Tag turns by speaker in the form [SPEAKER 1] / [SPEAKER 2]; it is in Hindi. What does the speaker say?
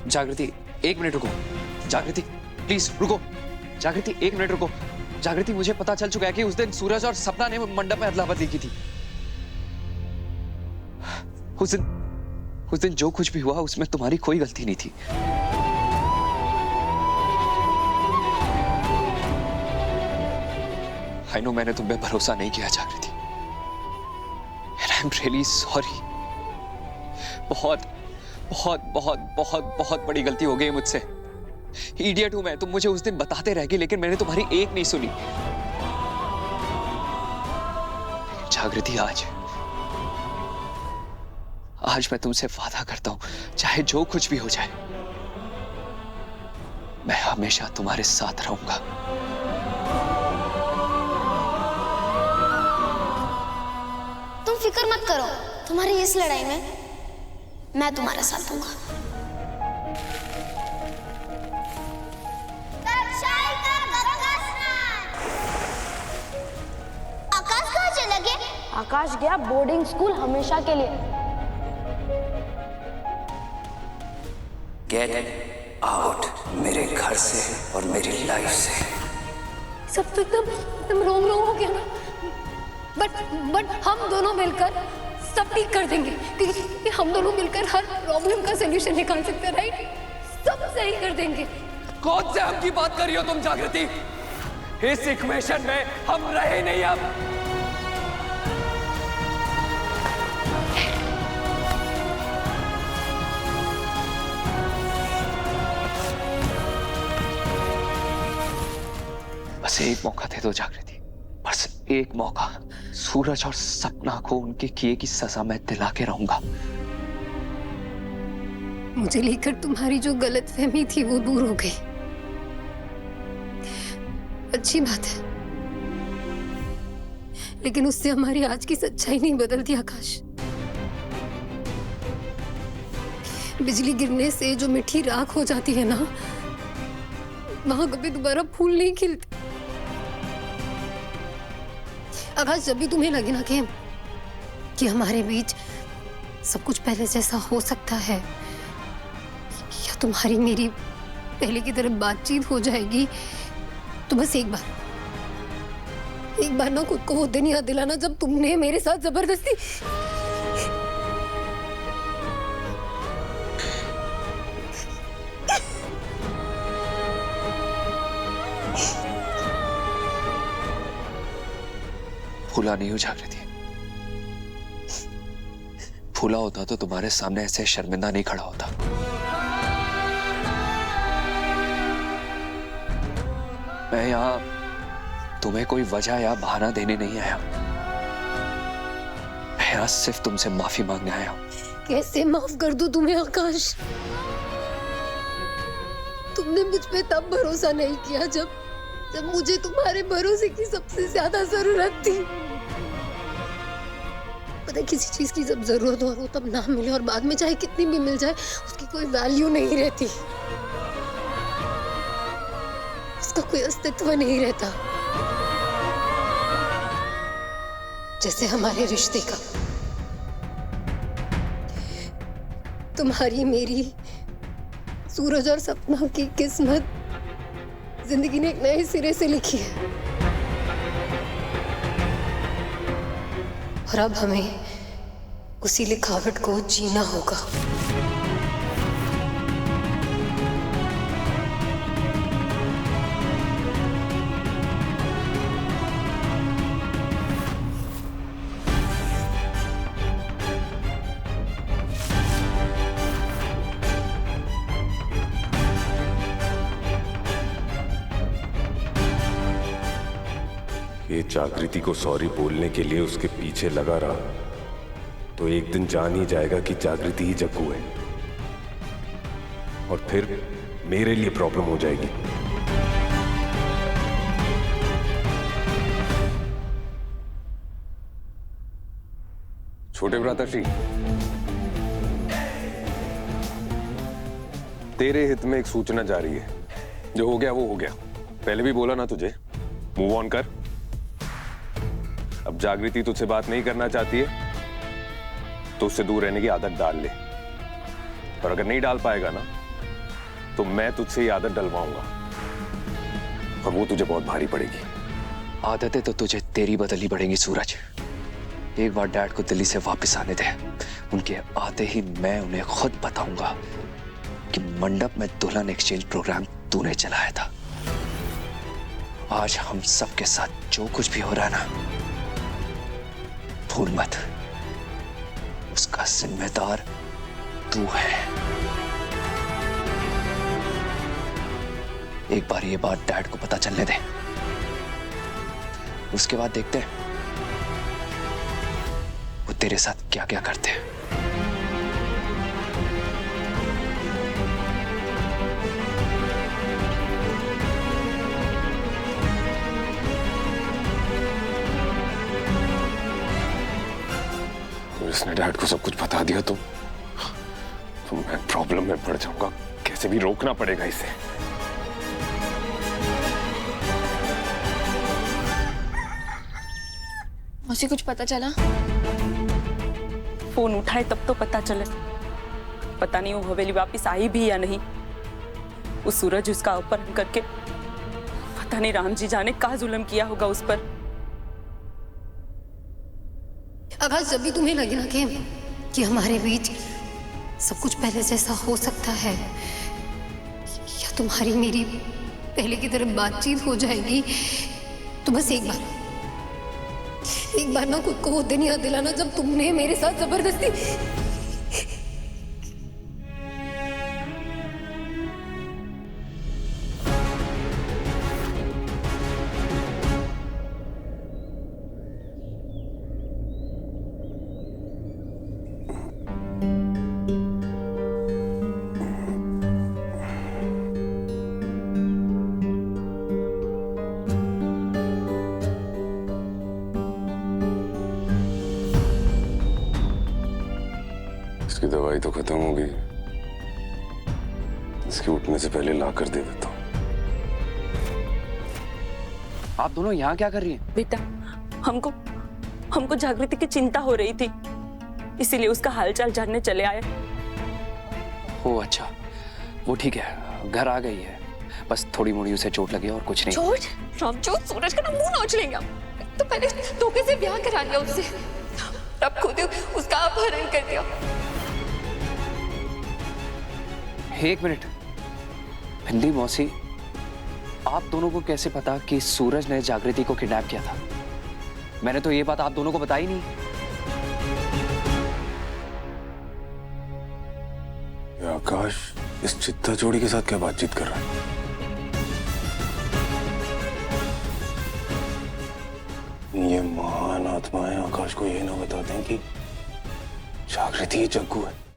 [SPEAKER 1] जागृति 1 मिनट रुको। जागृति प्लीज रुको। जागृति 1 मिनट रुको। जागृति मुझे पता चल चुका है कि उस दिन सूरज और सपना ने मंडप में अदला बदली की थी। उस दिन जो कुछ भी हुआ उसमें तुम्हारी कोई गलती नहीं थी। आई नो मैंने तुम पे भरोसा नहीं किया जागृति। And I'm really sorry। बहुत बहुत बहुत बहुत बहुत बड़ी गलती हो गई मुझसे। इडियट हूं मैं। तुम मुझे उस दिन बताते रह गए लेकिन मैंने तुम्हारी एक नहीं सुनी। जागृति आज मैं तुमसे वादा करता हूं, चाहे जो कुछ भी हो जाए, मैं हमेशा तुम्हारे साथ रहूंगा।
[SPEAKER 2] तुम फिक्र मत करो, तुम्हारी इस लड़ाई में मैं तुम्हारा साथ दूंगा। आकाश कहाँ चला गया?
[SPEAKER 3] आकाश गया बोर्डिंग स्कूल हमेशा के लिए।
[SPEAKER 4] गेट आउट मेरे घर से और मेरी लाइफ से।
[SPEAKER 3] सब तो एकदम रोंग हो गया ना। बट हम दोनों मिलकर सब ठीक कर देंगे, क्योंकि हम दोनों मिलकर हर प्रॉब्लम का सलूशन निकाल सकते हैं, राइट? सब सही कर देंगे।
[SPEAKER 1] कौन से हम की बात कर रही हो तुम जागृति? इस इक्वेशन में हम रहे नहीं अब। बस एक मौका दे दो जागृति, बस एक मौका। सूरज और सपना को उनके किए की सजा मैं दिला के रहूंगा।
[SPEAKER 3] मुझे लेकर तुम्हारी जो गलतफहमी थी वो दूर हो गई। अच्छी बात है, लेकिन उससे हमारी आज की सच्चाई नहीं बदलती आकाश। बिजली गिरने से जो मिट्टी राख हो जाती है ना, वहां कभी दोबारा फूल नहीं खिलते। आकाश, जब भी तुम्हें लगे ना कि हमारे बीच सब कुछ पहले जैसा हो सकता है, या तुम्हारी मेरी पहले की तरह बातचीत हो जाएगी, तो बस एक बार ना खुद को वो दिन याद दिलाना जब तुमने मेरे साथ जबरदस्ती।
[SPEAKER 1] फूला नहीं हो जागृति। फूला होता तो तुम्हारे सामने ऐसे शर्मिंदा नहीं खड़ा होता। मैं यहां तुम्हें कोई वजह या बहाना देने नहीं आया। मैं यहां सिर्फ तुमसे माफी मांगने आया हूं।
[SPEAKER 3] कैसे माफ कर दूं तुम्हें आकाश? तुमने मुझ पे तब भरोसा नहीं किया जब मुझे तुम्हारे भरोसे की सबसे ज्यादा जरूरत थी। पता है, किसी चीज की जब जरूरत हो तब ना मिले और बाद में चाहे कितनी भी मिल जाए उसकी कोई वैल्यू नहीं रहती, उसका कोई अस्तित्व नहीं रहता। जैसे हमारे रिश्ते का। तुम्हारी मेरी, सूरज और सपना की किस्मत जिंदगी ने एक नए सिरे से लिखी है, और अब हमें उसी लिखावट को जीना होगा।
[SPEAKER 5] ये जागृति को सॉरी बोलने के लिए उसके पीछे लगा रहा तो एक दिन जान ही जाएगा कि जागृति ही जग्गू है, और फिर मेरे लिए प्रॉब्लम हो जाएगी।
[SPEAKER 6] छोटे भ्राताश्री, तेरे हित में एक सूचना जारी है। जो हो गया वो हो गया। पहले भी बोला ना तुझे, मूव ऑन कर। अब जागृति तुझसे बात नहीं करना चाहती है तो उससे दूर रहने की आदत डाल ले, और अगर नहीं डाल पाएगा ना तो मैं तुझसे ये आदत डलवाऊंगा, और वो तुझे बहुत भारी पड़ेगी।
[SPEAKER 1] आदतें तो तुझे तेरी बदलनी पड़ेंगी सूरज। एक बार डैड को दिल्ली से वापस आने दे। उनके आते ही मैं उन्हें खुद बताऊंगा कि मंडप में दुल्हन एक्सचेंज प्रोग्राम तूने चलाया था। आज हम सब के साथ जो कुछ भी हो रहा है ना, भूल मत, उसका जिम्मेदार तू है। एक बार ये बात डैड को पता चलने दे, उसके बाद देखते हैं वो तेरे साथ क्या क्या करते हैं।
[SPEAKER 6] अगर इसने डैड को सब कुछ बता दिया तो मैं प्रॉब्लम में पड़ जाऊंगा। कैसे भी रोकना पड़ेगा इसे।
[SPEAKER 7] मुझे कुछ पता चला?
[SPEAKER 8] फोन उठाए तब तो पता चले। पता नहीं वो हवेली वापस आई भी या नहीं। वो सूरज उसका अपहरण करके पता नहीं राम जी जाने का जुल्म किया होगा उस पर।
[SPEAKER 3] अगर जब भी तुम्हें लगे ना कि हमारे बीच सब कुछ पहले जैसा हो सकता है, या तुम्हारी मेरी पहले की तरह बातचीत हो जाएगी, तो बस एक बार ना खुद को वो दिन याद दिलाना जब तुमने मेरे साथ जबरदस्ती।
[SPEAKER 6] इसकी दवाई तो खत्म हो गई। इसके उठने से पहले ला कर दे देता हूँ।
[SPEAKER 1] आप दोनों यहाँ क्या कर रही हैं?
[SPEAKER 8] बेटा, हमको जागृति की चिंता हो रही थी, इसीलिए उसका हालचाल जानने चले आए।
[SPEAKER 1] ओ अच्छा, वो ठीक है, घर आ गई है। बस थोड़ी मोड़ी उसे चोट लगी और कुछ नहीं।
[SPEAKER 7] चोट? रामचोट, सूरज का ना मुंह नोच लेंगे हम। तो पहले धोखे से ब्याह करा लिया उससे, तब खुद उसका अपहरण कर दिया।
[SPEAKER 1] एक मिनट, भिंडी मौसी, आप दोनों को कैसे पता कि सूरज ने जागृति को किडनैप किया था? मैंने तो ये बात आप दोनों को बताई नहीं।
[SPEAKER 6] ये आकाश इस चित्ता जोड़ी के साथ क्या बातचीत कर रहा है? ये महान आत्माएं आकाश को ये ना बताते हैं कि जागृति जग्गू है।